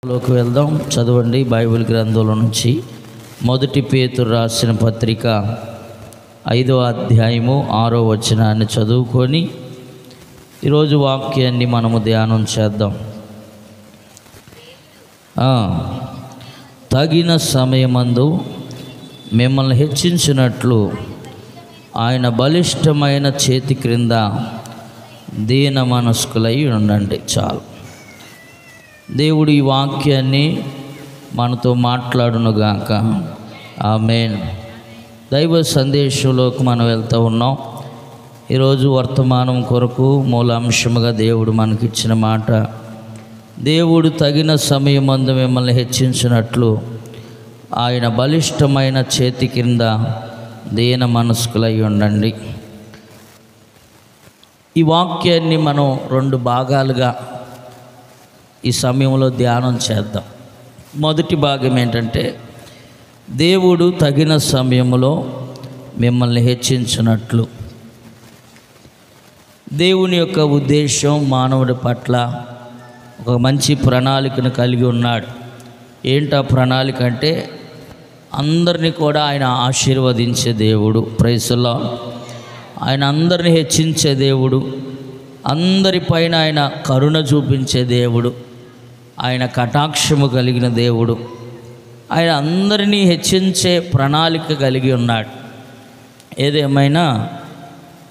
లోకి వెళ్దాం. చదవండి బైబిల్ గ్రంథంలో నుంచి మొదటి పేతురు రాసిన పత్రిక 5వ అధ్యాయము 6వ వచనాన్ని చదువుకొని ఈరోజు వాక్యాన్ని మనము ధ్యానం చేద్దాం. తగిన సమయమందు మిమ్మల్ని హెచ్చించినట్లు ఆయన బలిష్టమైన చేతి క్రింద దీన మనస్కులై ఉండండి. చాలు. దేవుడు ఈ వాక్యాన్ని మనతో మాట్లాడునుగాక. ఆమేన్. దైవ సందేశంలోకి మనం వెళ్తూ ఉన్నాం. ఈరోజు వర్తమానం కొరకు మూలాంశముగా దేవుడు మనకిచ్చిన మాట, దేవుడు తగిన సమయమందు మిమ్మల్ని హెచ్చించినట్లు ఆయన బలిష్టమైన చేతి కింద దీన మనస్కులై ఉండండి. ఈ వాక్యాన్ని మనం 2 భాగాలుగా ఈ సమయంలో ధ్యానం చేద్దాం. మొదటి భాగం ఏంటంటే, దేవుడు తగిన సమయంలో మిమ్మల్ని హెచ్చించినట్లు. దేవుని యొక్క ఉద్దేశం మానవుడి పట్ల ఒక మంచి ప్రణాళికను కలిగి ఉన్నాడు. ఏంటా ప్రణాళిక అంటే, అందరినీ కూడా ఆయన ఆశీర్వదించే దేవుడు. Praise the lord. ఆయన అందరిని హెచ్చించే దేవుడు, అందరిపైన ఆయన కరుణ చూపించే దేవుడు, ఆయన కటాక్షము కలిగిన దేవుడు. ఆయన అందరినీ హెచ్చించే ప్రణాళిక కలిగి ఉన్నాడు. ఏదేమైనా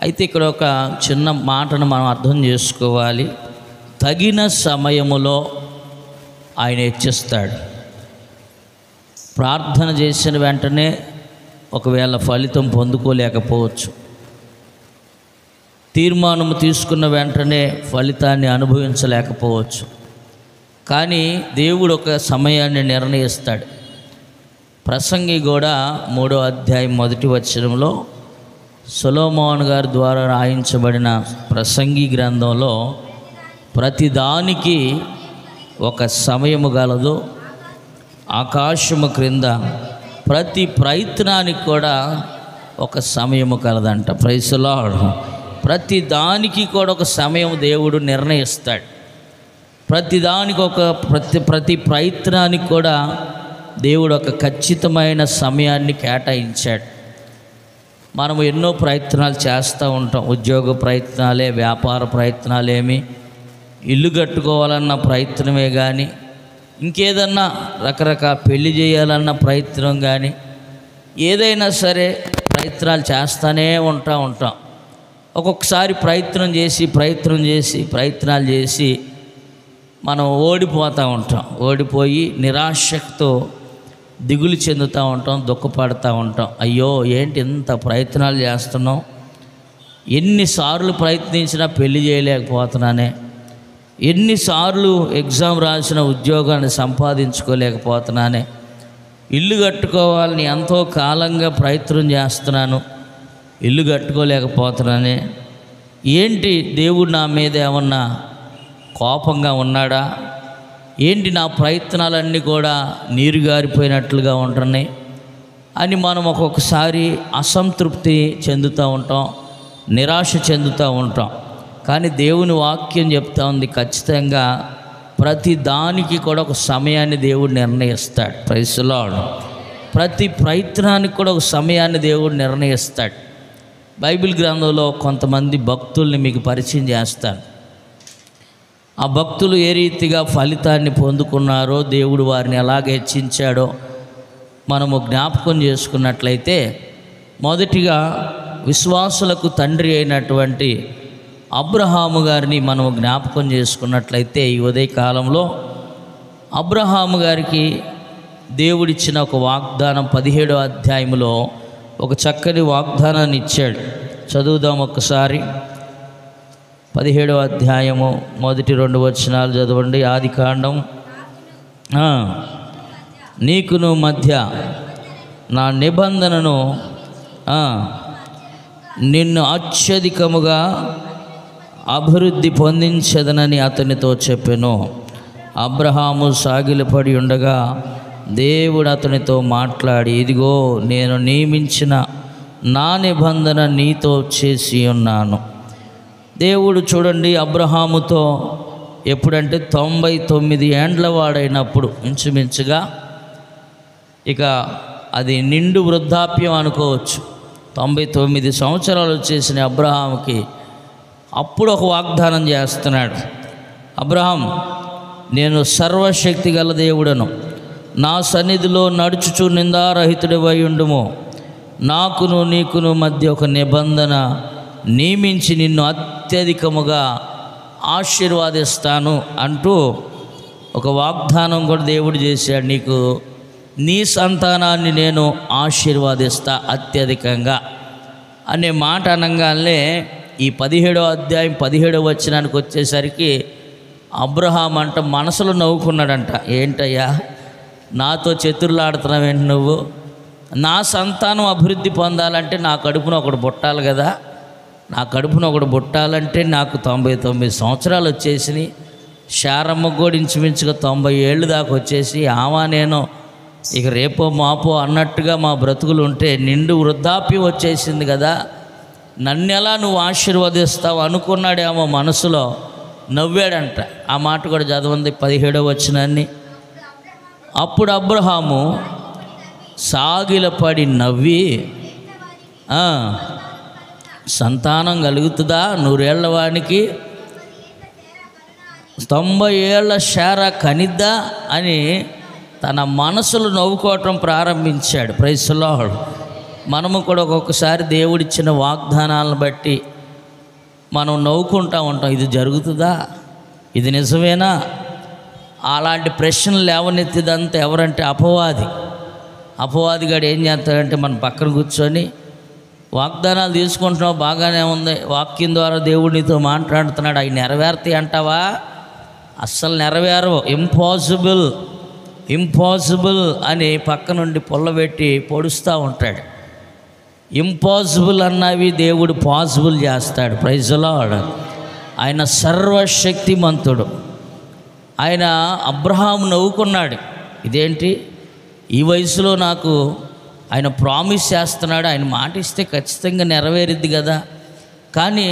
అయితే ఇక్కడ ఒక చిన్న మాటను మనం అర్థం చేసుకోవాలి. తగిన సమయములో ఆయన హెచ్చిస్తాడు. ప్రార్థన చేసిన వెంటనే ఒకవేళ ఫలితం పొందుకోలేకపోవచ్చు. తీర్మానం తీసుకున్న వెంటనే ఫలితాన్ని అనుభవించలేకపోవచ్చు. కానీ దేవుడు ఒక సమయాన్ని నిర్ణయిస్తాడు. ప్రసంగి కూడా 3వ అధ్యాయం 1వ వచనంలో సొలొమోను గారి ద్వారా రాయించబడిన ప్రసంగి గ్రంథంలో ప్రతిదానికి ఒక సమయము గలదు, ఆకాశము క్రింద ప్రతి ప్రయత్నానికి కూడా ఒక సమయము కలదంట. Praise the lord. ప్రతి దానికి కూడా ఒక సమయం దేవుడు నిర్ణయిస్తాడు. ప్రతిదానికి ప్రతి ప్రయత్నానికి కూడా దేవుడు ఒక ఖచ్చితమైన సమయాన్ని కేటాయించాడు. మనం ఎన్నో ప్రయత్నాలు చేస్తూ ఉంటాం. ఉద్యోగ ప్రయత్నాలే, వ్యాపార ప్రయత్నాలేమి, ఇల్లు కట్టుకోవాలన్న ప్రయత్నమే కానీ, ఇంకేదన్నా రకరకాల పెళ్లి చేయాలన్న ప్రయత్నం కానీ, ఏదైనా సరే ప్రయత్నాలు చేస్తూనే ఉంటాం. ఒక్కొక్కసారి ప్రయత్నాలు చేసి మనం ఓడిపోతూ ఉంటాం. ఓడిపోయి నిరాశతో దిగులు చెందుతూ ఉంటాం, దుఃఖపడుతూ ఉంటాం. అయ్యో, ఏంటి ఇంత ప్రయత్నాలు చేస్తున్నాం, ఎన్నిసార్లు ప్రయత్నించినా పెళ్లి చేయలేకపోతున్నానే, ఎన్నిసార్లు ఎగ్జామ్ రాసిన ఉద్యోగాన్ని సంపాదించుకోలేకపోతున్నానే, ఇల్లు కట్టుకోవాలని ఎంతో కాలంగా ప్రయత్నం చేస్తున్నాను, ఇల్లు కట్టుకోలేకపోతున్నానే, ఏంటి దేవుడు నా మీద ఏమన్నా కోపంగా ఉన్నాడా, ఏంటి నా ప్రయత్నాలన్నీ కూడా నీరుగారిపోయినట్లుగా ఉంటున్నాయి అని మనం ఒక్కొక్కసారి అసంతృప్తి చెందుతూ ఉంటాం, నిరాశ చెందుతూ ఉంటాం. కానీ దేవుని వాక్యం చెప్తా ఉంది, ఖచ్చితంగా ప్రతి దానికి కూడా ఒక సమయాన్ని దేవుడు నిర్ణయిస్తాడు. Praise the lord. ప్రతి ప్రయత్నానికి కూడా ఒక సమయాన్ని దేవుడు నిర్ణయిస్తాడు. బైబిల్ గ్రంథంలో కొంతమంది భక్తుల్ని మీకు పరిచయం చేస్తాను. ఆ భక్తులు ఏ రీతిగా ఫలితాన్ని పొందుకున్నారో, దేవుడు వారిని ఎలాగ హెచ్చించాడో మనము జ్ఞాపకం చేసుకున్నట్లయితే, మొదటిగా విశ్వాసులకు తండ్రి అయినటువంటి అబ్రహాము గారిని మనము జ్ఞాపకం చేసుకున్నట్లయితే, ఈ ఉదయకాలంలో అబ్రహాము గారికి దేవుడిచ్చిన ఒక వాగ్దానం 17వ అధ్యాయంలో ఒక చక్కని వాగ్దానాన్ని ఇచ్చాడు. చదువుదాం ఒక్కసారి. 17వ అధ్యాయము 1-2 వచనాలు చదవండి. ఆదికాండం. నీకును మధ్య నా నిబంధనను నిన్ను అత్యధికముగా అభివృద్ధి పొందించదనని అతనితో చెప్పెను. అబ్రహాము సాగిలపడి ఉండగా దేవుడు అతనితో మాట్లాడి, ఇదిగో నేను నియమించిన నా నిబంధన నీతో చేసి ఉన్నాను. దేవుడు చూడండి అబ్రహాముతో ఎప్పుడంటే 99 ఏండ్ల వాడైనప్పుడు ఇంచుమించుగా. ఇక అది నిండు వృద్ధాప్యం అనుకోవచ్చు. 99 సంవత్సరాలు వచ్చేసిన అబ్రహాముకి అప్పుడు ఒక వాగ్దానం చేస్తున్నాడు. అబ్రహాం, నేను సర్వశక్తి గల దేవుడను, నా సన్నిధిలో నడుచుచు నిందారహితుడివై ఉండుము, నాకును నీకును మధ్య ఒక నిబంధన నియమించి నిన్ను అత్యధికముగా ఆశీర్వాదిస్తాను అంటూ ఒక వాగ్దానం కూడా దేవుడు చేశాడు. నీకు నీ సంతానాన్ని నేను ఆశీర్వాదిస్తా అత్యధికంగా అనే మాట అనగానే ఈ 17వ అధ్యాయం 17వ వచనానికి వచ్చేసరికి అబ్రహాం అంట మనసులో నవ్వుకున్నాడంట. ఏంటయ్యా నాతో చతుర్లాడుతున్నావేంటి నువ్వు? నా సంతానం అభివృద్ధి పొందాలంటే నా కడుపున ఒకడు పుట్టాలి కదా. నా కడుపున ఒకడు పుట్టాలంటే నాకు 99 సంవత్సరాలు వచ్చేసినాయి. శారమ్మ కూడా ఇంచుమించుగా 90 ఏళ్ళు దాకా వచ్చేసి నేను ఇక రేపో మాపో అన్నట్టుగా మా బ్రతుకులు ఉంటే నిండు వృద్ధాప్యం వచ్చేసింది కదా, నన్నెలా నువ్వు ఆశీర్వదిస్తావు అనుకున్నాడేమో మనసులో. నవ్వాడంట. ఆ మాట కూడా చదవండి 17వ వచనాన్ని. అప్పుడు అబ్రహాము సాగిలపడి నవ్వి, సంతానం కలుగుతుందా 100 ఏళ్ల వానికి? 90 ఏళ్ల శారా కనిద్దా అని తన మనసులో నవ్వుకోవటం ప్రారంభించాడు. Praise the lord. మనము కూడా ఒక్కొక్కసారి దేవుడిచ్చిన వాగ్దానాలను బట్టి మనం నవ్వుకుంటూ ఉంటాం. ఇది జరుగుతుందా? ఇది నిజమేనా? అలాంటి ప్రశ్నలు లేవనెత్తిదంతా ఎవరంటే అపవాదిగాడు ఏం చేస్తాడంటే మన పక్కన కూర్చొని వాగ్దానాలు తీసుకుంటున్నావు, బాగానే ఉంది, వాక్యం ద్వారా దేవుడు నీతో మాట్లాడుతున్నాడు, అవి నెరవేరుతాయి అంటావా? అస్సలు నెరవేరవు. ఇంపాసిబుల్ అని పక్క నుండి పొల్లబెట్టి పొడుస్తూ ఉంటాడు. ఇంపాసిబుల్ అన్నవి దేవుడు పాసిబుల్ చేస్తాడు. Praise the lord. ఆయన సర్వశక్తిమంతుడు. ఆయన అబ్రహాం నవ్వుకున్నాడు. ఇదేంటి ఈ వయసులో నాకు ఆయన ప్రామిస్ చేస్తున్నాడు, ఆయన మాట ఇస్తే ఖచ్చితంగా నెరవేరుద్ది కదా. కానీ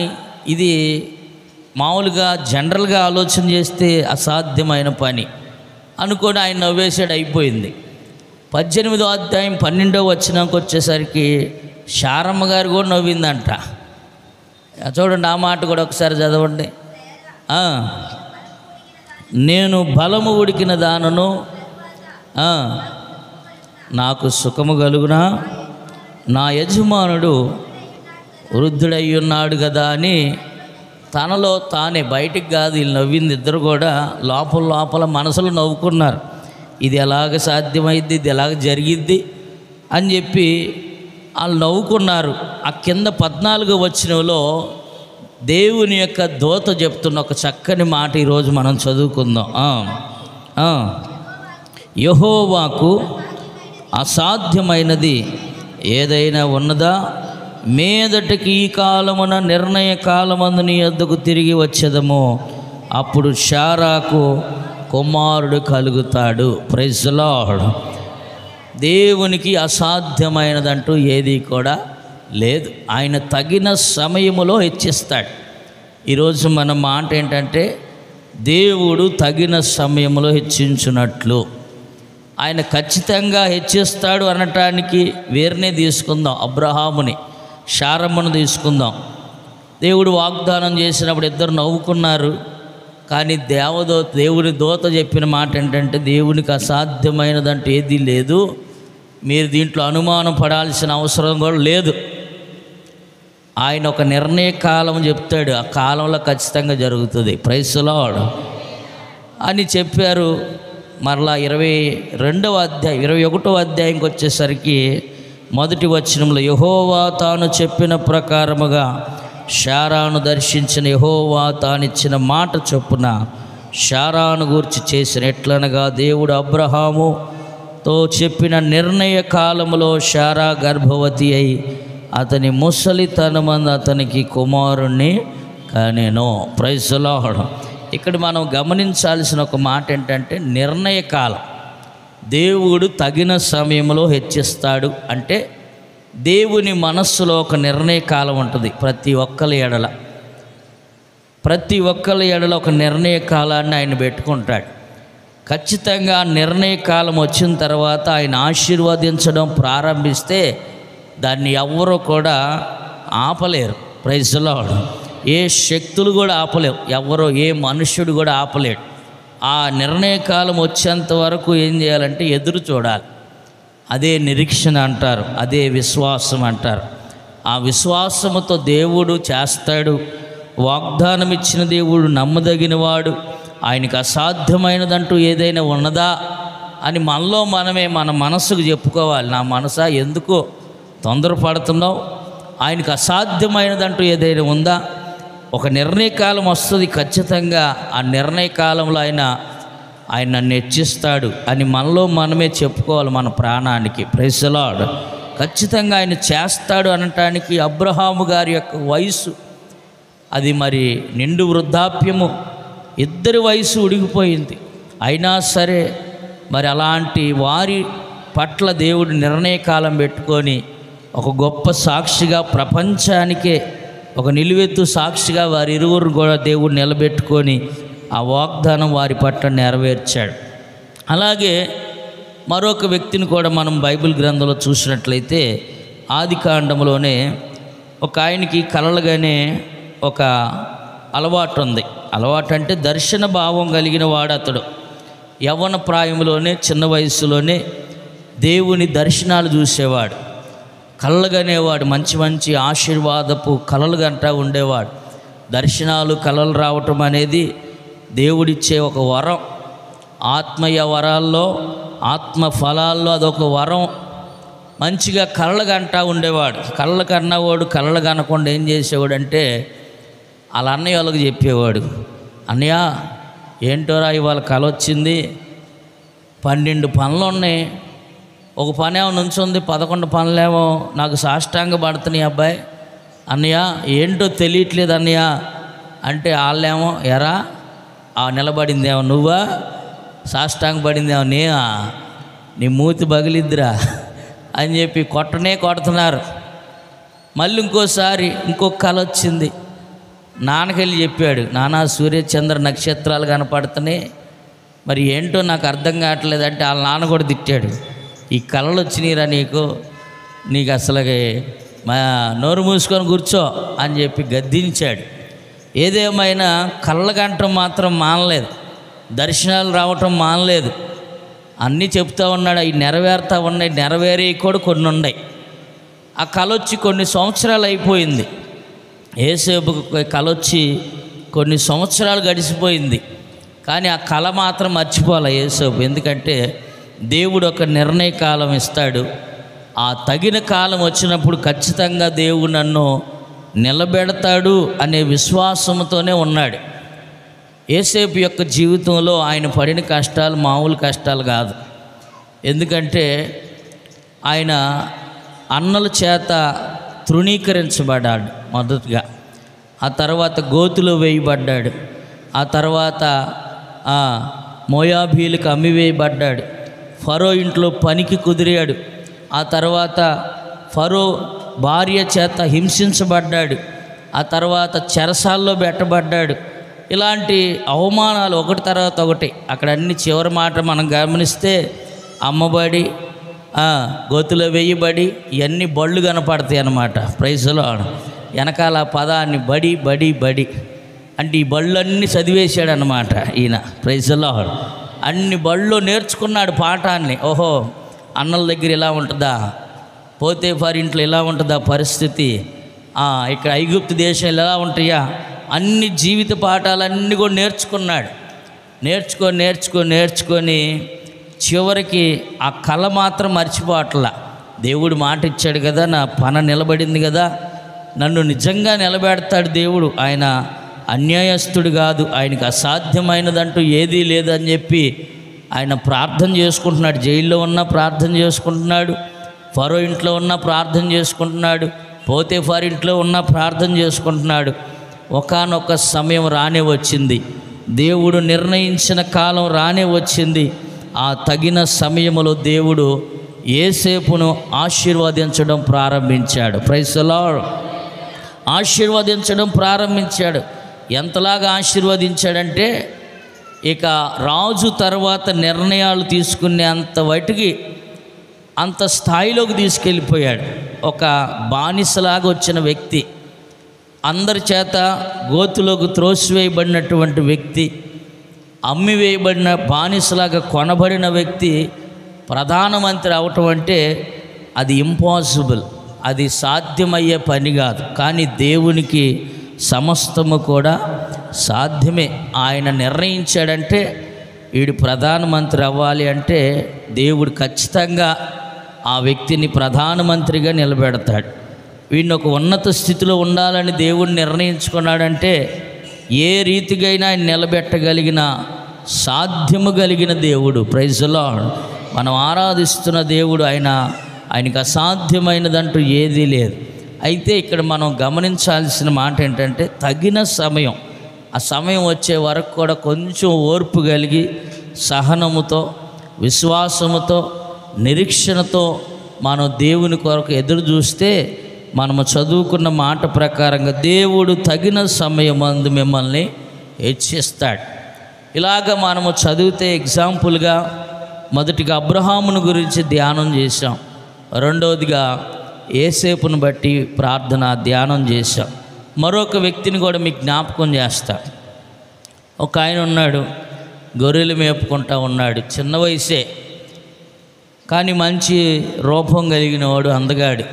ఇది మామూలుగా జనరల్గా ఆలోచన చేస్తే అసాధ్యమైన పని అనుకొని ఆయన నవ్వేసాడు, అయిపోయింది. 18వ అధ్యాయం 12వ వచనానికి వచ్చేసరికి శారమ్మ గారు కూడా నవ్విందంట. చూడండి ఆ మాట కూడా ఒకసారి చదవండి. నేను బలము ఉడికిన దానను, నాకు సుఖము కలుగునా, నా యజమానుడు వృద్ధుడై ఉన్నాడు కదా అని తనలో తానే, బయటికి కాదు వీళ్ళు నవ్వింది, ఇద్దరు కూడా లోపల మనసులో నవ్వుకున్నారు. ఇది ఎలాగ సాధ్యమైద్ది, ఇది ఎలాగ జరిగిద్ది అని చెప్పి వాళ్ళు నవ్వుకున్నారు. ఆ కింద 14వ వచనంలో దేవుని యొక్క దూత చెప్తున్న ఒక చక్కని మాట ఈరోజు మనం చదువుకుందాం. యెహోవాకు అసాధ్యమైనది ఏదైనా ఉన్నదా? మీదటికి ఈ కాలమున నిర్ణయ కాలమందు నీ యొద్దకు తిరిగి వచ్చేదము, అప్పుడు శారాకు కుమారుడు కలుగుతాడు. Praise the lord. దేవునికి అసాధ్యమైనదంటూ ఏది కూడా లేదు. ఆయన తగిన సమయములో హెచ్చిస్తాడు. ఈరోజు మన మాట ఏంటంటే దేవుడు తగిన సమయంలో హెచ్చించున్నట్లు. ఆయన ఖచ్చితంగా హెచ్చిస్తాడు అనటానికి వీరినే తీసుకుందాం, అబ్రహాముని, శారమ్మను తీసుకుందాం. దేవుడు వాగ్దానం చేసినప్పుడు ఇద్దరు నవ్వుకున్నారు. కానీ దేవుని దూత చెప్పిన మాట ఏంటంటే దేవునికి అసాధ్యమైనదంటే ఏదీ లేదు, మీరు దీంట్లో అనుమానం పడాల్సిన అవసరం కూడా లేదు. ఆయన ఒక నిర్ణయ కాలం చెప్తాడు, ఆ కాలంలో ఖచ్చితంగా జరుగుతుంది. ప్రైజ్ ది లార్డ్ అని చెప్పారు. మరలా 22వ అధ్యాయం 21వ అధ్యాయంకి వచ్చేసరికి మొదటి వచనంలో యెహోవా తాను చెప్పిన ప్రకారముగా శారాను దర్శించిన యెహోవా తానిచ్చిన మాట చొప్పున శారాను గూర్చి చేసిన ఎట్లనగా దేవుడు అబ్రహాముతో చెప్పిన నిర్ణయ కాలములో శారా గర్భవతి అయి అతని ముసలితనమందు అతనికి కుమారుణ్ణి కనెను. Praise the lord. ఇక్కడ మనం గమనించాల్సిన ఒక మాట ఏంటంటే నిర్ణయ కాలం. దేవుడు తగిన సమయంలో హెచ్చిస్తాడు అంటే దేవుని మనస్సులో ఒక నిర్ణయ కాలం ఉంటుంది ప్రతి ఒక్కరి ఎడల. ప్రతి ఒక్కరి ఎడల ఒక నిర్ణయ కాలాన్ని ఆయన పెట్టుకుంటాడు. ఖచ్చితంగా నిర్ణయ కాలం వచ్చిన తర్వాత ఆయన ఆశీర్వదించడం ప్రారంభిస్తే దాన్ని ఎవ్వరూ కూడా ఆపలేరు. Praise the lord. ఏ శక్తులు కూడా ఆపలేవు, ఎవరో ఏ మనుష్యుడు కూడా ఆపలేడు. ఆ నిర్ణయ కాలం వచ్చేంత వరకు ఏం చేయాలంటే ఎదురు చూడాలి. అదే నిరీక్షణ అంటారు, అదే విశ్వాసం అంటారు. ఆ విశ్వాసముతో దేవుడు చేస్తాడు. వాగ్దానం ఇచ్చిన దేవుడు నమ్మదగినవాడు. ఆయనకు అసాధ్యమైనదంటూ ఏదైనా ఉన్నదా అని మనలో మనమే మన మనసుకు చెప్పుకోవాలి. నా మనసా ఎందుకో తొందరపడుతున్నావు, ఆయనకు అసాధ్యమైనదంటూ ఏదైనా ఉందా? ఒక నిర్ణయ కాలం వస్తుంది ఖచ్చితంగా. ఆ నిర్ణయ కాలంలో ఆయన నన్ను హెచ్చిస్తాడు అని మనలో మనమే చెప్పుకోవాలి మన ప్రాణానికి. Praise the lord. ఖచ్చితంగా ఆయన చేస్తాడు అనటానికి అబ్రహాము గారి యొక్క వయసు అది మరి నిండు వృద్ధాప్యము, ఇద్దరి వయసు ఉడిగిపోయింది. అయినా సరే మరి అలాంటి వారి పట్ల దేవుడు నిర్ణయ కాలం పెట్టుకొని ఒక గొప్ప సాక్షిగా ప్రపంచానికే ఒక నిలువెత్తు సాక్షిగా వారి ఇరువురు కూడా దేవుడు నిలబెట్టుకొని ఆ వాగ్దానం వారి పట్ల నెరవేర్చాడు. అలాగే మరొక వ్యక్తిని కూడా మనం బైబిల్ గ్రంథంలో చూసినట్లయితే ఆదికాండంలోనే ఒక ఆయనకి కలలుగానే ఒక అలవాటు ఉంది. అలవాటు అంటే దర్శన భావం కలిగిన వాడు అతడు. యవ్వన ప్రాయంలోనే చిన్న వయసులోనే దేవుని దర్శనాలు చూసేవాడు, కలలుగనేవాడు. మంచి మంచి ఆశీర్వాదపు కలలు గంటా ఉండేవాడు. దర్శనాలు కలలు రావటం అనేది దేవుడిచ్చే ఒక వరం. ఆత్మీయ వరాల్లో, ఆత్మ ఫలాల్లో అదొక వరం. మంచిగా కలలు గంటా ఉండేవాడు. కళ్ళ కన్నవాడు కలలు కనకుండా ఏం చేసేవాడు అంటే వాళ్ళ అన్నయ్య వాళ్ళకి చెప్పేవాడు, అన్నయ్య ఏంటోరా ఇవాళ కల వచ్చింది, 12 పనులు ఉన్నాయి, ఒక పని ఏమో నుంచుంది, 11 పనులేమో నాకు సాష్టాంగ పడుతున్నాయి అబ్బాయి, అన్నయ్య ఏంటో తెలియట్లేదు అన్నయ్య అంటే వాళ్ళేమో ఎరా నిలబడిందేమో నువ్వా, సాష్టాంగ పడిందేమో నేనా, నీ మూతి బగిలిద్దిరా అని చెప్పి కొడుతున్నారు. మళ్ళీ ఇంకోసారి ఇంకొక కళ వచ్చింది. నాన్నకెళ్ళి చెప్పాడు, నాన్న సూర్యచంద్ర నక్షత్రాలు కనపడుతున్నాయి, మరి ఏంటో నాకు అర్థం కావట్లేదు అంటే వాళ్ళ నాన్న కూడా తిట్టాడు, ఈ కళలు వచ్చినాయిరా నీకు అసలు నోరు మూసుకొని కూర్చో అని చెప్పి గద్దించాడు. ఏదేమైనా కళ్ళ గంటం మాత్రం మానలేదు, దర్శనాలు రావటం మానలేదు. అన్నీ చెప్తూ ఉన్నాడు, అవి నెరవేరుతూ ఉన్నాయి, నెరవేరే కూడా కొన్ని ఉన్నాయి. ఆ కళ వచ్చి కొన్ని సంవత్సరాలు అయిపోయింది. యేసేపుకు కళ వచ్చి కొన్ని సంవత్సరాలు గడిచిపోయింది. కానీ ఆ కళ మాత్రం మర్చిపోవాలి యేసేపు. ఎందుకంటే దేవుడు ఒక నిర్ణయ కాలం ఇస్తాడు. ఆ తగిన కాలం వచ్చినప్పుడు ఖచ్చితంగా దేవుడు నన్ను నిలబెడతాడు అనే విశ్వాసంతోనే ఉన్నాడు. యేసేపు యొక్క జీవితంలో ఆయన పడిన కష్టాలు మామూలు కష్టాలు కాదు. ఎందుకంటే ఆయన అన్నల చేత తృణీకరించబడ్డాడు మొదటగా, ఆ తర్వాత గోతులో వేయబడ్డాడు, ఆ తర్వాత మోయాబీలకు అమ్మివేయబడ్డాడు, ఫరో ఇంట్లో పనికి కుదిరాడు, ఆ తర్వాత ఫరో భార్య చేత హింసించబడ్డాడు, ఆ తర్వాత చెరసాల్లో పెట్టబడ్డాడు. ఇలాంటి అవమానాలు ఒకటి తర్వాత ఒకటి. అక్కడ అన్ని చివరి మాట మనం గమనిస్తే అమ్మబడి, గోతులో వేయబడి, ఇవన్నీ బళ్ళు కనపడతాయి అన్నమాట. Praise the lord. వెనకాల పదాన్ని బడి బడి బడి అంటే ఈ బళ్ళన్నీ చదివేశాడు అన్నమాట ఈయన. Praise the lord. అన్ని బళ్ళు నేర్చుకున్నాడు పాఠాన్ని. ఓహో, అన్నల దగ్గర ఇలా ఉంటుందా, పోతేఫారు ఇంట్లో ఇలా ఉంటుందా పరిస్థితి, ఇక్కడ ఐగుప్తు దేశం ఇలా ఉంటాయా, అన్ని జీవిత పాఠాలన్నీ కూడా నేర్చుకున్నాడు. నేర్చుకొని చివరికి ఆ కళ మాత్రం మర్చిపోవట్లా. దేవుడు మాట ఇచ్చాడు కదా, నా పన నిలబడింది కదా, నన్ను నిజంగా నిలబెడతాడు దేవుడు, ఆయన అన్యాయస్తుడు కాదు, ఆయనకు అసాధ్యమైనదంటూ ఏదీ లేదని చెప్పి ఆయన ప్రార్థన చేసుకుంటున్నాడు. జైల్లో ఉన్నా ప్రార్థన చేసుకుంటున్నాడు, ఫరో ఇంట్లో ఉన్నా ప్రార్థన చేసుకుంటున్నాడు, పోతేఫారు ఇంట్లో ఉన్నా ప్రార్థన చేసుకుంటున్నాడు. ఒకానొక సమయం రానే వచ్చింది, దేవుడు నిర్ణయించిన కాలం రానే వచ్చింది. ఆ తగిన సమయంలో దేవుడు యేసేపును ఆశీర్వదించడం ప్రారంభించాడు. Praise the lord. ఆశీర్వదించడం ప్రారంభించాడు. ఎంతలాగా ఆశీర్వదించాడంటే ఇక రాజు తర్వాత నిర్ణయాలు తీసుకునే అంత వాటికి అంత స్థాయిలోకి తీసుకెళ్ళిపోయాడు. ఒక బానిసలాగా వచ్చిన వ్యక్తి, అందరి చేత గోతులోకి త్రోసివేయబడినటువంటి వ్యక్తి, అమ్మివేయబడిన బానిసలాగా కొనబడిన వ్యక్తి ప్రధానమంత్రి అవటం అంటే అది ఇంపాసిబుల్, అది సాధ్యమయ్యే పని కాదు. కానీ దేవునికి సమస్తము కూడా సాధ్యమే. ఆయన నిర్ణయించాడంటే వీడు ప్రధానమంత్రి అవ్వాలి అంటే దేవుడు ఖచ్చితంగా ఆ వ్యక్తిని ప్రధానమంత్రిగా నిలబెడతాడు. వీడిని ఒక ఉన్నత స్థితిలో ఉండాలని దేవుడు నిర్ణయించుకున్నాడంటే ఏ రీతిగైనా ఆయన నిలబెట్టగలిగిన సాధ్యము కలిగిన దేవుడు. Praise the lord. మనం ఆరాధిస్తున్న దేవుడు ఆయనకు అసాధ్యమైనదంటూ ఏదీ లేదు. అయితే ఇక్కడ మనం గమనించాల్సిన మాట ఏంటంటే తగిన సమయం, ఆ సమయం వచ్చే వరకు కూడా కొంచెం ఓర్పు కలిగి సహనముతో, విశ్వాసముతో, నిరీక్షణతో మనం దేవుని కొరకు ఎదురు చూస్తే మనము చదువుకున్న మాట ప్రకారంగా దేవుడు తగిన సమయమందు మిమ్మల్ని హెచ్చిస్తాడు. ఇలాగ మనము చదివితే ఎగ్జాంపుల్గా మొదటిగా అబ్రహామును గురించి ధ్యానం చేశాం, రెండవదిగా యేసేపును బట్టి ప్రార్థన ధ్యానం చేశాం. మరొక వ్యక్తిని కూడా మీకు జ్ఞాపకం చేస్తా. ఒక ఆయన ఉన్నాడు, గొర్రెలు మేపుకుంటా ఉన్నాడు, చిన్న వయసే కానీ మంచి రూపం కలిగిన వాడు, అందగాడు,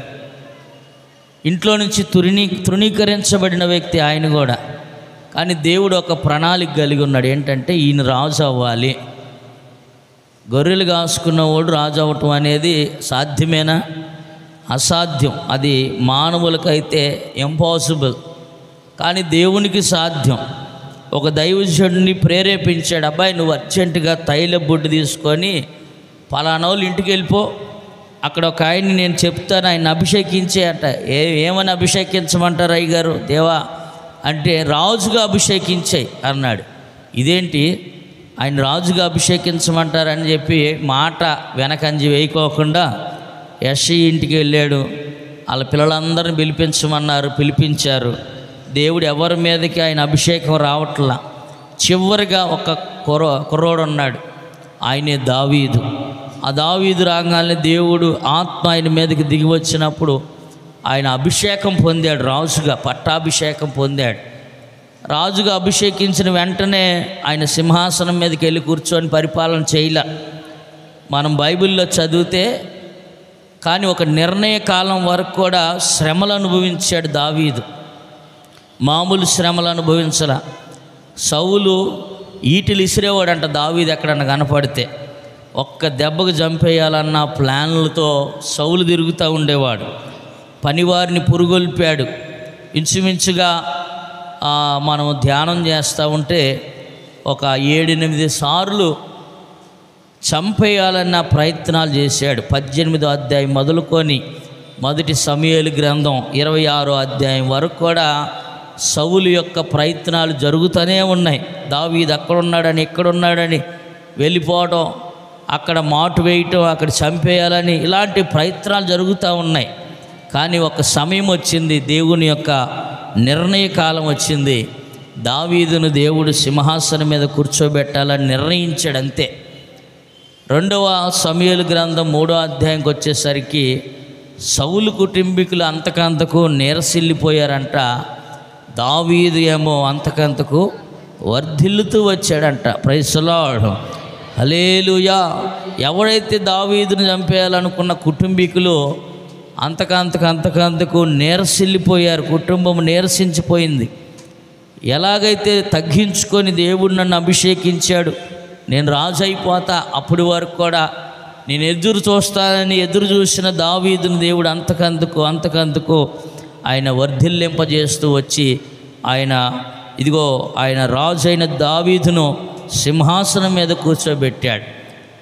ఇంట్లో నుంచి తృణీకరించబడిన వ్యక్తి ఆయన కూడా. కానీ దేవుడు ఒక ప్రణాళిక కలిగి ఉన్నాడు. ఏంటంటే ఈయన రాజు అవ్వాలి. గొర్రెలు కాసుకున్నవాడు రాజు అవ్వటం అనేది సాధ్యమేనా? అసాధ్యం. అది మానవులకైతే ఇంపాసిబుల్, కానీ దేవునికి సాధ్యం. ఒక దైవజనుడిని ప్రేరేపించాడు, అబ్బాయి నువ్వు అర్జెంటుగా తైల బొడ్డు తీసుకొని పలానోళ్ళు ఇంటికి వెళ్ళిపో, అక్కడ ఒక ఆయన్ని నేను చెప్తాను, ఆయన అభిషేకించే అంట. ఏమని అభిషేకించమంటారు అయ్యగారు? దేవా అంటే రాజుగా అభిషేకించాయి అన్నాడు. ఇదేంటి ఆయన రాజుగా అభిషేకించమంటారని చెప్పి మాట వెనకంజి వేయకోకుండా యెషయి ఇంటికి వెళ్ళాడు. వాళ్ళ పిల్లలందరిని పిలిపించమన్నారు, పిలిపించారు. దేవుడు ఎవరి మీదకి ఆయన అభిషేకం రావట్లా. చివరిగా ఒక కుర్రోడు ఉన్నాడు, ఆయనే దావీదు. ఆ దావీదు రాగానే దేవుడు ఆత్మ ఆయన మీదకి దిగి వచ్చినప్పుడు ఆయన అభిషేకం పొందాడు, రాజుగా పట్టాభిషేకం పొందాడు. రాజుగా అభిషేకించిన వెంటనే ఆయన సింహాసనం మీదకి వెళ్ళి కూర్చొని పరిపాలన చేయలే. మనం బైబిల్లో చదివితే కానీ ఒక నిర్ణయ కాలం వరకు కూడా శ్రమలు అనుభవించాడు దావీదు. మామూలు శ్రమలు అనుభవించలా. సౌలు ఈటెలు ఇసిరేవాడంట దావీదు ఎక్కడన్నా కనపడితే. ఒక్క దెబ్బకు చంపేయాలన్న ప్లాన్లతో సౌలు తిరుగుతూ ఉండేవాడు. పనివారిని పురుగొల్పాడు. ఇంచుమించుగా మనం ధ్యానం చేస్తూ ఉంటే ఒక 7-8 సార్లు చంపేయాలన్న ప్రయత్నాలు చేశాడు. 18వ అధ్యాయం మొదలుకొని మొదటి సమూయేలు గ్రంథం 26వ అధ్యాయం వరకు కూడా సౌలు యొక్క ప్రయత్నాలు జరుగుతూనే ఉన్నాయి. దావీదు అక్కడున్నాడని ఇక్కడున్నాడని వెళ్ళిపోవడం, అక్కడ మాటు వేయటం, అక్కడ చంపేయాలని ఇలాంటి ప్రయత్నాలు జరుగుతూ ఉన్నాయి. కానీ ఒక సమయం వచ్చింది, దేవుని యొక్క నిర్ణయ కాలం వచ్చింది. దావీదును దేవుడు సింహాసనం మీద కూర్చోబెట్టాలని నిర్ణయించాడు, అంతే. 2వ సమూయేలు గ్రంథం 3వ అధ్యాయంకి వచ్చేసరికి సౌలు కుటుంబీకులు అంతకంతకు నీరసిల్లిపోయారంట. దావీదు ఏమో అంతకంతకు వర్ధిల్లుతూ వచ్చాడంట. ప్రైజ్ ది లార్డ్, హల్లెలూయా. ఎవడైతే దావీదును చంపేయాలనుకున్న కుటుంబీకులు అంతకంతకు నీరసిల్లిపోయారు. కుటుంబం నీరసించిపోయింది. ఎలాగైతే తగ్గించుకొని దేవుడు నన్ను అభిషేకించాడు, నేను రాజు అయిపోతా, అప్పటి వరకు కూడా నేను ఎదురు చూస్తానని ఎదురు చూసిన దావీదును దేవుడు అంతకంతకు ఆయన వర్ధిల్లింపజేస్తూ వచ్చి ఆయన రాజు అయిన దావీదును సింహాసనం మీద కూర్చోబెట్టాడు.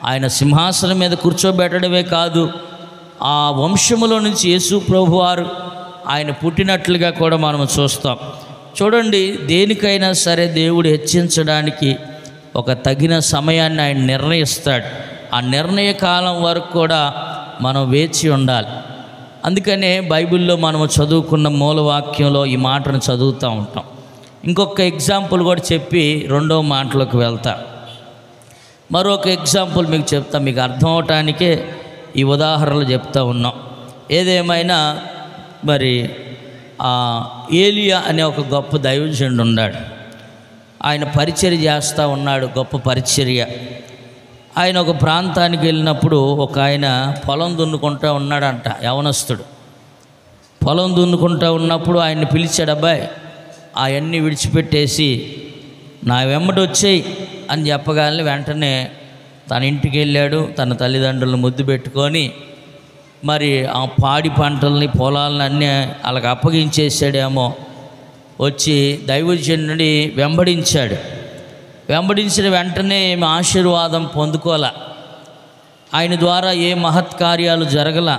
ఆయన సింహాసనం మీద కూర్చోబెట్టడమే కాదు, ఆ వంశములో నుంచి యేసు ప్రభువారు ఆయన పుట్టినట్లుగా కూడా మనం చూస్తాం. చూడండి, దేనికైనా సరే దేవుడు హెచ్చించడానికి ఒక తగిన సమయాన్ని ఆయన నిర్ణయిస్తాడు. ఆ నిర్ణయ కాలం వరకు కూడా మనం వేచి ఉండాలి. అందుకనే బైబిల్లో మనము చదువుకున్న మూలవాక్యంలో ఈ మాటను చదువుతూ ఉంటాం. ఇంకొక ఎగ్జాంపుల్ కూడా చెప్పి రెండో మాటలోకి వెళ్తా. మరొక ఎగ్జాంపుల్ మీకు చెప్తా, మీకు అర్థం అవటానికే ఈ ఉదాహరణలు చెప్తా ఉన్నాం. ఏదేమైనా మరి ఏలియా అనే ఒక గొప్ప దైవజనుడు ఉన్నాడు. ఆయన పరిచర్య చేస్తూ ఉన్నాడు, గొప్ప పరిచర్య. ఆయన ఒక ప్రాంతానికి వెళ్ళినప్పుడు ఒక ఆయన పొలం దున్నుకుంటూ ఉన్నాడంట, యవనస్తుడు. పొలం దున్నుకుంటూ ఉన్నప్పుడు ఆయన్ని పిలిచాడు, అబ్బాయి అవన్నీ విడిచిపెట్టేసి నా వెంబడి వచ్చేయి అని చెప్పగానే వెంటనే తన ఇంటికి వెళ్ళాడు. తన తల్లిదండ్రులను ముద్దు పెట్టుకొని మరి ఆ పాడి పంటల్ని పొలాలని అన్నీ వాళ్ళకి అప్పగించేసాడేమో. వచ్చి దైవజనుడిని వెంబడించాడు. వెంబడించిన వెంటనే ఏమి ఆశీర్వాదం పొందుకోలే, ఆయన ద్వారా ఏ మహత్కార్యాలు జరగల.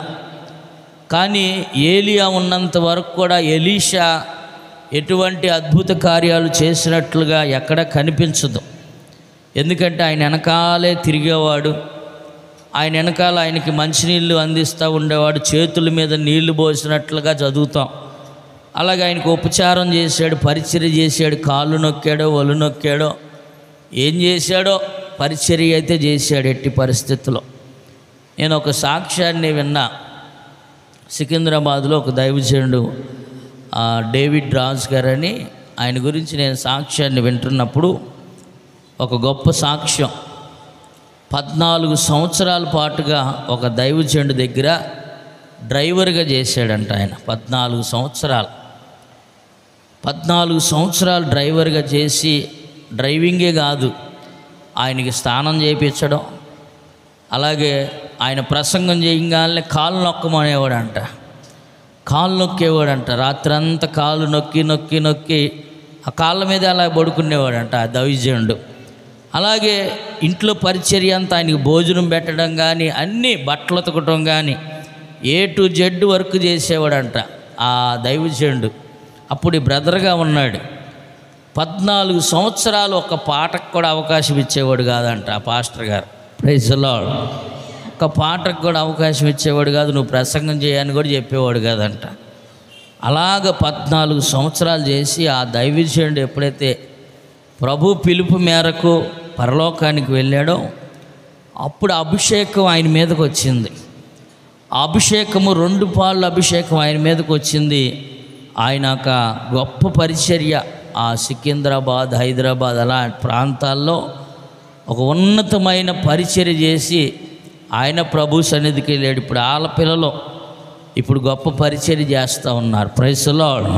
కానీ ఏలియా ఉన్నంత వరకు కూడా ఎలీషా ఎటువంటి అద్భుత కార్యాలు చేసినట్లుగా ఎక్కడ కనిపించదు. ఎందుకంటే ఆయన వెనకాలే తిరిగేవాడు, ఆయన వెనకాల ఆయనకి మంచినీళ్ళు అందిస్తూ ఉండేవాడు, చేతుల మీద నీళ్లు పోసినట్లుగా చదువుతాం. అలాగే ఆయనకు ఉపచారం చేశాడు, పరిచర్య చేశాడు, కాళ్ళు నొక్కాడో ఒళ్ళు నొక్కాడో ఏం చేశాడో పరిచర్య అయితే చేశాడు ఎట్టి పరిస్థితుల్లో. నేను ఒక సాక్ష్యాన్ని విన్నా. సికింద్రాబాద్లో ఒక దైవజనుడు డేవిడ్ రాజ్ గారని, ఆయన గురించి నేను సాక్ష్యాన్ని వింటున్నప్పుడు ఒక గొప్ప సాక్ష్యం. 14 సంవత్సరాల పాటుగా ఒక దైవజనుడి దగ్గర డ్రైవర్గా చేశాడంట ఆయన. 14 సంవత్సరాలు డ్రైవర్గా చేసి, డ్రైవింగే కాదు ఆయనకి స్నానం చేయించడం, అలాగే ఆయన ప్రసంగం చేయగానే కాళ్ళు నొక్కమనేవాడంట, కాళ్ళు నొక్కేవాడంట. రాత్రంతా కాళ్ళు నొక్కి నొక్కి నొక్కి ఆ కాళ్ళ మీద అలా పడుకునేవాడంట ఆ దైవజనుడు. అలాగే ఇంట్లో పరిచర్య అంతా ఆయనకి భోజనం పెట్టడం కానీ, అన్నీ బట్టలు ఉతకటం కానీ A to Z వర్క్ చేసేవాడంట ఆ దైవజనుడు. అప్పుడు బ్రదర్గా ఉన్నాడు. 14 సంవత్సరాలు ఒక పాటకు కూడా అవకాశం ఇచ్చేవాడు కాదంట ఆ పాస్టర్ గారు. Praise the lord. ఒక పాటకు కూడా అవకాశం ఇచ్చేవాడు కాదు, నువ్వు ప్రసంగం చేయని కూడా చెప్పేవాడు కాదంట. అలాగ 14 సంవత్సరాలు చేసి ఆ దైవజనుడు ఎప్పుడైతే ప్రభు పిలుపు మేరకు పరలోకానికి వెళ్ళాడో అప్పుడు అభిషేకం ఆయన మీదకి వచ్చింది. అభిషేకము 2 పాళ్ళ అభిషేకం ఆయన మీదకి వచ్చింది. ఆయన ఒక గొప్ప పరిచర్య ఆ సికింద్రాబాద్, హైదరాబాద్ అలా ప్రాంతాల్లో ఒక ఉన్నతమైన పరిచర్య చేసి ఆయన ప్రభు సన్నిధికి వెళ్ళాడు. ఇప్పుడు వాళ్ళ పిల్లలు ఇప్పుడు గొప్ప పరిచర్య చేస్తూ ఉన్నారు. Praise the lord.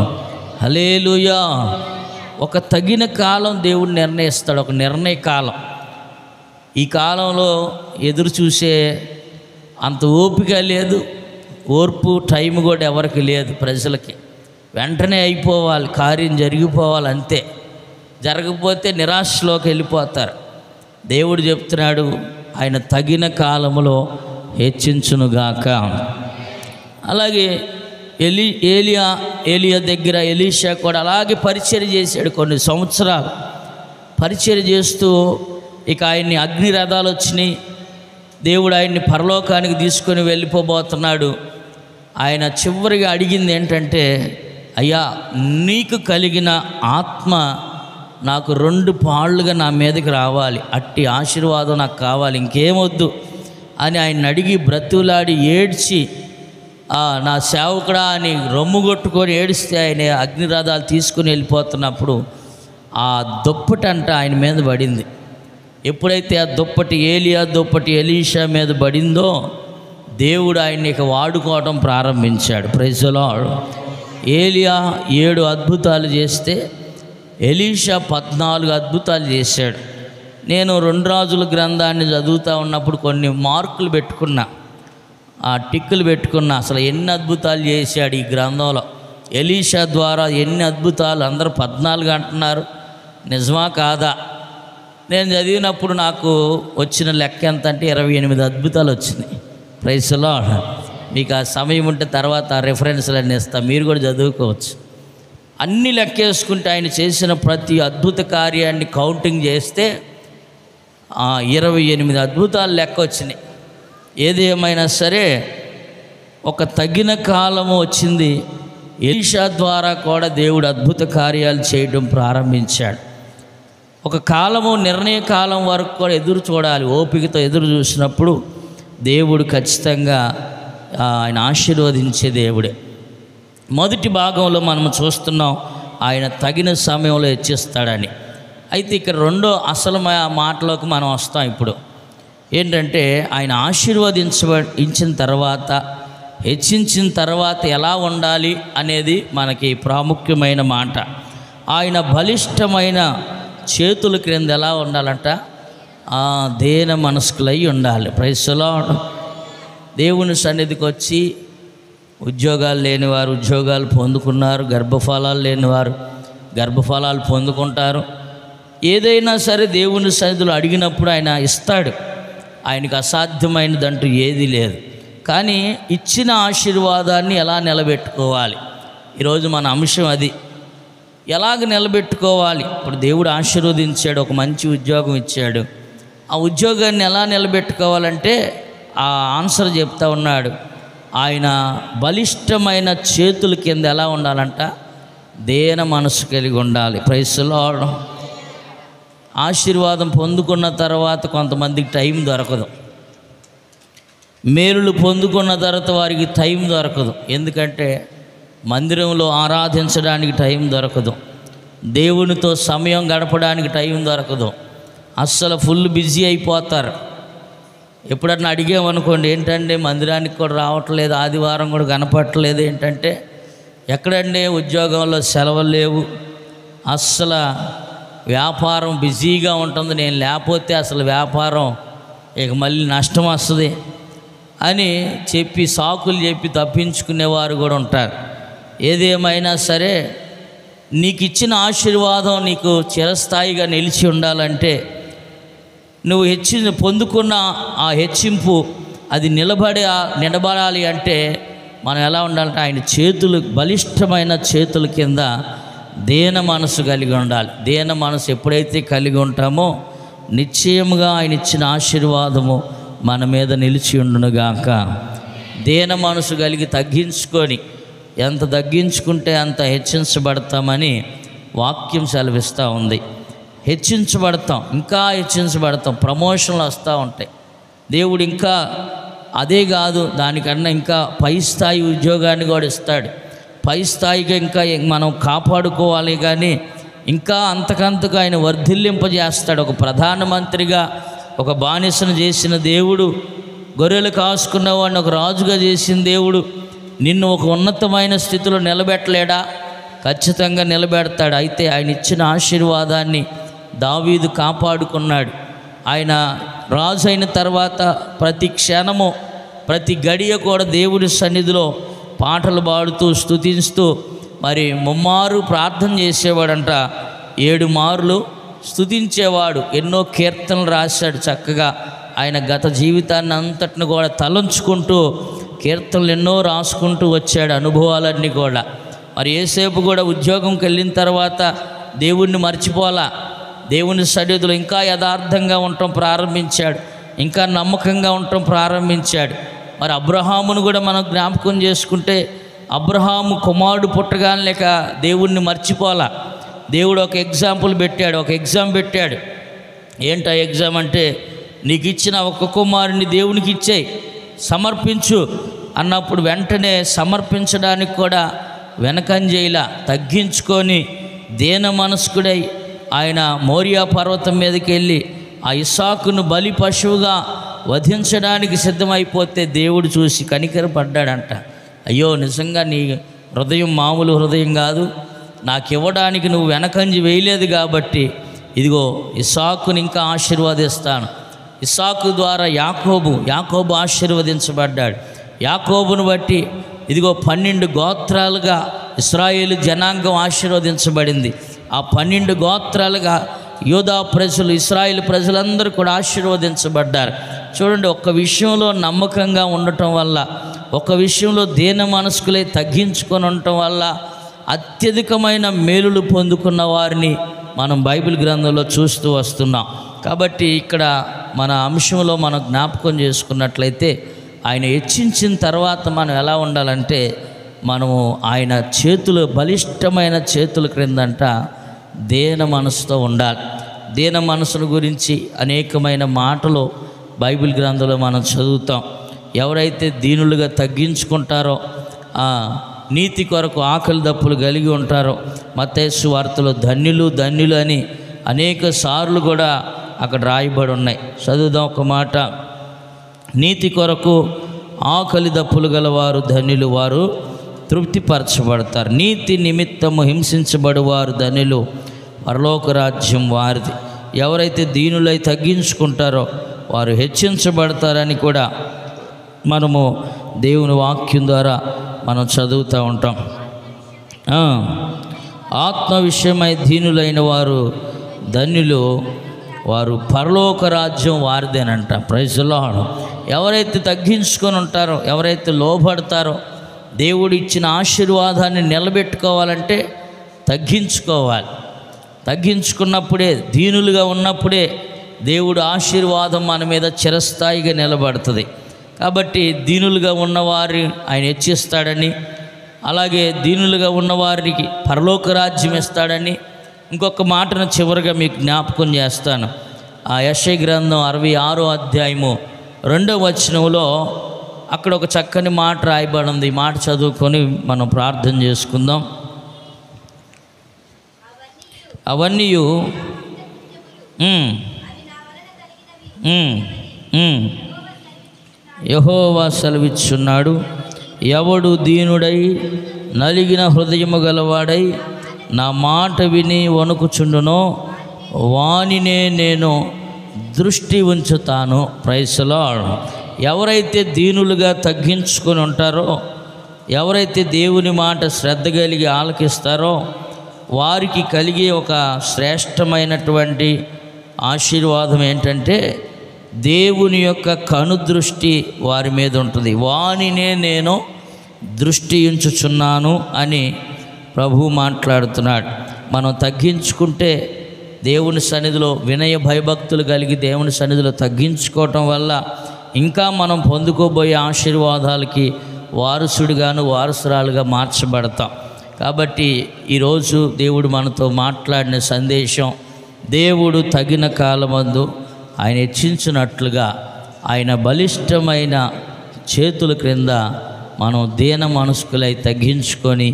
హల్లెలూయా. ఒక తగిన కాలం దేవుడు నిర్ణయిస్తాడు, ఒక నిర్ణయ కాలం. ఈ కాలంలో ఎదురు చూసే అంత ఓపిక లేదు, ఓర్పు టైం కూడా ఎవరికి లేదు. ప్రజలకి వెంటనే అయిపోవాలి, కార్యం జరిగిపోవాలి, అంతే. జరగకపోతే నిరాశలోకి వెళ్ళిపోతారు. దేవుడు చెప్తున్నాడు ఆయన తగిన కాలములో హెచ్చించునుగాక. అలాగే ఏలియా దగ్గర ఎలీషా కూడా అలాగే పరిచర్య చేశాడు. కొన్ని సంవత్సరాలు పరిచర్య చేస్తూ ఇక ఆయన్ని అగ్ని రథాలు వచ్చినాయి. దేవుడు ఆయన్ని పరలోకానికి తీసుకొని వెళ్ళిపోబోతున్నాడు. ఆయన చివరిగా అడిగింది ఏంటంటే, అయ్యా నీకు కలిగిన ఆత్మ నాకు 2 పాళ్ళుగా నా మీదకి రావాలి, అట్టి ఆశీర్వాదం నాకు కావాలి, ఇంకేమొద్దు అని ఆయన అడిగి బ్రతులాడి ఏడ్చి నా సేవకుడా అని రొమ్ము కొట్టుకొని ఏడిస్తే ఆయన అగ్నిరథాలు తీసుకుని వెళ్ళిపోతున్నప్పుడు ఆ దుప్పటంట ఆయన మీద పడింది. ఎప్పుడైతే ఆ దుప్పటి ఏలియా దుప్పటి ఎలీషా మీద పడిందో దేవుడు ఆయన్ని ఇక వాడుకోవడం ప్రారంభించాడు. Praise the lord. ఏలియా 7 అద్భుతాలు చేస్తే ఎలీషా 14 అద్భుతాలు చేశాడు. నేను 2 రాజుల గ్రంథాన్ని చదువుతూ ఉన్నప్పుడు కొన్ని మార్కులు పెట్టుకున్నా, ఆ టిక్కులు పెట్టుకున్నా. అసలు ఎన్ని అద్భుతాలు చేశాడు ఈ గ్రంథంలో, ఎలీషా ద్వారా ఎన్ని అద్భుతాలు. అందరూ 14 అంటున్నారు, నిజమా కాదా? నేను చదివినప్పుడు నాకు వచ్చిన లెక్క ఎంత అంటే 28 అద్భుతాలు వచ్చినాయి. Praise the lord. మీకు ఆ సమయం ఉంటే తర్వాత రెఫరెన్స్లు అన్నీ ఇస్తాను, మీరు కూడా చదువుకోవచ్చు. అన్ని లెక్కేసుకుంటే ఆయన చేసిన ప్రతి అద్భుత కార్యాన్ని కౌంటింగ్ చేస్తే 28 అద్భుతాలు లెక్క వచ్చినాయి. ఏది ఏమైనా సరే ఒక తగిన కాలము వచ్చింది. ఎలీషా ద్వారా కూడా దేవుడు అద్భుత కార్యాలు చేయడం ప్రారంభించాడు. ఒక కాలము, నిర్ణయ కాలం వరకు కూడా ఎదురు చూడాలి. ఓపికతో ఎదురు చూసినప్పుడు దేవుడు ఖచ్చితంగా ఆయన ఆశీర్వదించే దేవుడే. మొదటి భాగంలో మనం చూస్తున్నాం ఆయన తగిన సమయంలో హెచ్చిస్తాడని. అయితే ఇక్కడ రెండో అసలు మాటలోకి మనం వస్తాం. ఇప్పుడు ఏంటంటే ఆయన ఆశీర్వదించిన తర్వాత, హెచ్చించిన తర్వాత ఎలా ఉండాలి అనేది మనకి ప్రాముఖ్యమైన మాట. ఆయన బలిష్టమైన చేతుల క్రింద ఎలా ఉండాలంట? దేన మనస్కులై ఉండాలి. Praise the lord. దేవుని సన్నిధికి వచ్చి ఉద్యోగాలు లేనివారు ఉద్యోగాలు పొందుకున్నారు, గర్భఫలాలు లేనివారు గర్భఫలాలు పొందుకుంటారు. ఏదైనా సరే దేవుని సన్నిధిలో అడిగినప్పుడు ఆయన ఇస్తాడు. ఆయనకు అసాధ్యమైనదంటూ ఏదీ లేదు. కానీ ఇచ్చిన ఆశీర్వాదాన్ని ఎలా నిలబెట్టుకోవాలి? ఈరోజు మన అంశం అది. ఎలాగ నిలబెట్టుకోవాలి? ఇప్పుడు దేవుడు ఆశీర్వదించాడు, ఒక మంచి ఉద్యోగం ఇచ్చాడు. ఆ ఉద్యోగాన్ని ఎలా నిలబెట్టుకోవాలంటే ఆ ఆన్సర్ చెప్తా ఉన్నాడు. ఆయన బలిష్టమైన చేతుల కింద ఎలా ఉండాలంట? దేన మనసు కలిగి ఉండాలి. Praise the lord. ఆశీర్వాదం పొందుకున్న తర్వాత కొంతమందికి టైం దొరకదు. మేలులు పొందుకున్న తర్వాత వారికి టైం దొరకదు. ఎందుకంటే మందిరంలో ఆరాధించడానికి టైం దొరకదు, దేవునితో సమయం గడపడానికి టైం దొరకదు. అస్సలు ఫుల్ బిజీ అయిపోతారు. ఎప్పుడన్నా అడిగామనుకోండి, ఏంటంటే మందిరానికి కూడా రావట్లేదు, ఆదివారం కూడా కనపడట్లేదు, ఏంటంటే ఎక్కడంటే ఉద్యోగంలో సెలవులు లేవు, అస్సలు వ్యాపారం బిజీగా ఉంటుంది, నేను లేకపోతే అసలు వ్యాపారం ఇక మళ్ళీ నష్టం వస్తుంది అని చెప్పి సాకులు చెప్పి తప్పించుకునేవారు కూడా ఉంటారు. ఏదేమైనా సరే నీకు ఇచ్చిన ఆశీర్వాదం నీకు చిరస్థాయిగా నిలిచి ఉండాలంటే, నువ్వు పొందుకున్న ఆ హెచ్చింపు అది నిలబడాలి అంటే మనం ఎలా ఉండాలంటే ఆయన చేతులు, బలిష్టమైన చేతుల కింద దేన మనసు కలిగి ఉండాలి. దేన మనసు ఎప్పుడైతే కలిగి ఉంటామో నిశ్చయముగా ఆయన ఇచ్చిన ఆశీర్వాదము మన మీద నిలిచి ఉండునుగాక. దేన మనసు కలిగి తగ్గించుకొని, ఎంత తగ్గించుకుంటే అంత హెచ్చించబడతామని వాక్యం సెలవిస్తూ ఉంది. హెచ్చించబడతాం, ఇంకా హెచ్చించబడతాం, ప్రమోషన్లు వస్తూ ఉంటాయి. దేవుడు ఇంకా అదే కాదు, దానికన్నా ఇంకా పై స్థాయి ఉద్యోగాన్ని కూడా ఇస్తాడు. పై స్థాయిగా ఇంకా మనం కాపాడుకోవాలి. కానీ ఇంకా అంతకంతకు ఆయన వర్ధిల్లింపజేస్తాడు. ఒక ప్రధానమంత్రిగా ఒక బానిసను చేసిన దేవుడు, గొర్రెలు కాసుకున్నవాడిని ఒక రాజుగా చేసిన దేవుడు నిన్ను ఒక ఉన్నతమైన స్థితిలో నిలబెట్టలేడా? ఖచ్చితంగా నిలబెడతాడు. అయితే ఆయన ఇచ్చిన ఆశీర్వాదాన్ని దావీదు కాపాడుకున్నాడు. ఆయన రాజు అయిన తర్వాత ప్రతి క్షణము, ప్రతి గడియ కూడా దేవుడి సన్నిధిలో పాటలు పాడుతూ స్తుతిస్తూ మరి ముమ్మారు ప్రార్థన చేసేవాడంట. 7 మార్లు స్తుతించేవాడు. ఎన్నో కీర్తనలు రాశాడు చక్కగా. ఆయన గత జీవితాన్ని అంతటిని కూడా తలంచుకుంటూ కీర్తనలు ఎన్నో రాసుకుంటూ వచ్చాడు, అనుభవాలన్నీ కూడా. మరి యేసేపు కూడా ఉద్యోగంకి వెళ్ళిన తర్వాత దేవుణ్ణి మర్చిపోలా, దేవుని సన్నిధిలో ఇంకా యథార్థంగా ఉండటం ప్రారంభించాడు, ఇంకా నమ్మకంగా ఉండటం ప్రారంభించాడు. మరి అబ్రహామును కూడా మనం జ్ఞాపకం చేసుకుంటే, అబ్రహాము కుమారుడు పుట్టగానే లేక దేవుణ్ణి మర్చిపోలా. దేవుడు ఒక ఎగ్జాంపుల్ పెట్టాడు, ఒక ఎగ్జామ్ పెట్టాడు. ఏంటా ఎగ్జామ్ అంటే, నీకు ఇచ్చిన ఒక కుమారుని దేవునికి ఇచ్చేయి, సమర్పించు అన్నప్పుడు వెంటనే సమర్పించడానికి కూడా వెనకంజేలా తగ్గించుకొని దేన మనస్కుడై ఆయన మోరియా పర్వతం మీదకి వెళ్ళి ఆ ఇస్సాకును బలి పశువుగా వధించడానికి సిద్ధమైపోతే దేవుడు చూసి కనికరపడ్డాడంట. అయ్యో, నిజంగా నీ హృదయం మామూలు హృదయం కాదు, నాకు ఇవ్వడానికి నువ్వు వెనకంజి వేయలేదు కాబట్టి ఇదిగో ఇస్సాకుని ఇంకా ఆశీర్వదిస్తాను. ఇస్సాకు ద్వారా యాకోబు ఆశీర్వదించబడ్డాడు. యాకోబును బట్టి ఇదిగో 12 గోత్రాలుగా ఇశ్రాయేలు జనాంగం ఆశీర్వదించబడింది. ఆ 12 గోత్రాలుగా యూదా ప్రజలు, ఇశ్రాయేలు ప్రజలందరూ కూడా ఆశీర్వదించబడ్డారు. చూడండి, ఒక్క విషయంలో నమ్మకంగా ఉండటం వల్ల, ఒక విషయంలో దీన మనస్కులై తగ్గించుకొని ఉండటం వల్ల అత్యధికమైన మేలులు పొందుకున్న వారిని మనం బైబిల్ గ్రంథంలో చూస్తూ వస్తున్నాం. కాబట్టి ఇక్కడ మన అంశంలో మనం జ్ఞాపకం చేసుకున్నట్లయితే, ఆయన హెచ్చించిన తర్వాత మనం ఎలా ఉండాలంటే మనము ఆయన చేతులు, బలిష్టమైన చేతుల క్రిందంట దీన మనసుతో ఉండాలి. దీన మనసును గురించి అనేకమైన మాటలు బైబిల్ గ్రంథంలో మనం చదువుతాం. ఎవరైతే దీనులుగా తగ్గించుకుంటారో, నీతి కొరకు ఆకలి దప్పులు కలిగి ఉంటారో, మత్తయి సువార్తలో ధన్యులు ధన్యులు అని అనేక సార్లు కూడా అక్కడ రాయబడి ఉన్నాయి. చదువుదాం ఒక మాట. నీతి కొరకు ఆకలి దప్పులు గలవారు ధన్యులు, వారు తృప్తిపరచబడతారు. నీతి నిమిత్తము హింసించబడువారు ధన్యులు, పరలోక రాజ్యం వారిది. ఎవరైతే దీనులై తగ్గించుకుంటారో వారు హెచ్చించబడతారని కూడా మనము దేవుని వాక్యం ద్వారా మనం చదువుతూ ఉంటాం. ఆత్మ విషయమై దీనులైన వారు ధన్యులు, వారు పరలోక రాజ్యం వారిదేనంట. Praise the lord. ఎవరైతే తగ్గించుకొని ఉంటారో, ఎవరైతే లోబడతారో, దేవుడు ఇచ్చిన ఆశీర్వాదాన్ని నిలబెట్టుకోవాలంటే తగ్గించుకోవాలి. తగ్గించుకున్నప్పుడే, దీనులుగా ఉన్నప్పుడే దేవుడు ఆశీర్వాదం మన మీద చిరస్థాయిగా నిలబడుతుంది. కాబట్టి దీనులుగా ఉన్నవారిని ఆయన హెచ్చిస్తాడని, అలాగే దీనులుగా ఉన్నవారికి పరలోక రాజ్యం ఇస్తాడని ఇంకొక మాటను చివరిగా మీకు జ్ఞాపకం చేస్తాను. ఆ యెషయా గ్రంథం 66వ అధ్యాయము 2వ వచనంలో అక్కడ ఒక చక్కని మాట రాయబడి ఉంది. ఈ మాట చదువుకొని మనం ప్రార్థన చేసుకుందాం. అవన్నీ యెహోవా సెలవిచ్చున్నాడు, ఎవడు దీనుడై నలిగిన హృదయము గలవాడై నా మాట విని వణుకుచుండునో వానినే నేను దృష్టి ఉంచుతాను. Praise the lord. ఎవరైతే దీనులుగా తగ్గించుకొని ఉంటారో, ఎవరైతే దేవుని మాట శ్రద్ధ కలిగి ఆలకిస్తారో వారికి కలిగే ఒక శ్రేష్టమైనటువంటి ఆశీర్వాదం ఏంటంటే దేవుని యొక్క కనుదృష్టి వారి మీద ఉంటుంది. వానినే నేను దృష్టి ఉంచుచున్నాను అని ప్రభు మాట్లాడుతున్నాడు. మనం తగ్గించుకుంటే దేవుని సన్నిధిలో వినయ భయభక్తులు కలిగి దేవుని సన్నిధిలో తగ్గించుకోవటం వల్ల ఇంకా మనం పొందుకోబోయే ఆశీర్వాదాలకి వారసుడిగాను వారసురాలుగా మార్చబడతాం. కాబట్టి ఈరోజు దేవుడు మనతో మాట్లాడిన సందేశం, దేవుడు తగిన కాలమందు ఆయన హెచ్చించినట్లుగా ఆయన బలిష్టమైన చేతుల క్రింద మనం దీన మనస్కులై తగ్గించుకొని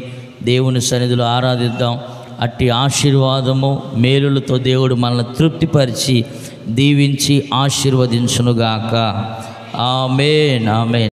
దేవుని సన్నిధిలో ఆరాధిద్దాం. అట్టి ఆశీర్వాదము మేలులతో దేవుడు మనల్ని తృప్తిపరిచి దీవించి ఆశీర్వదించునుగాక. ఆమేన్, ఆమేన్.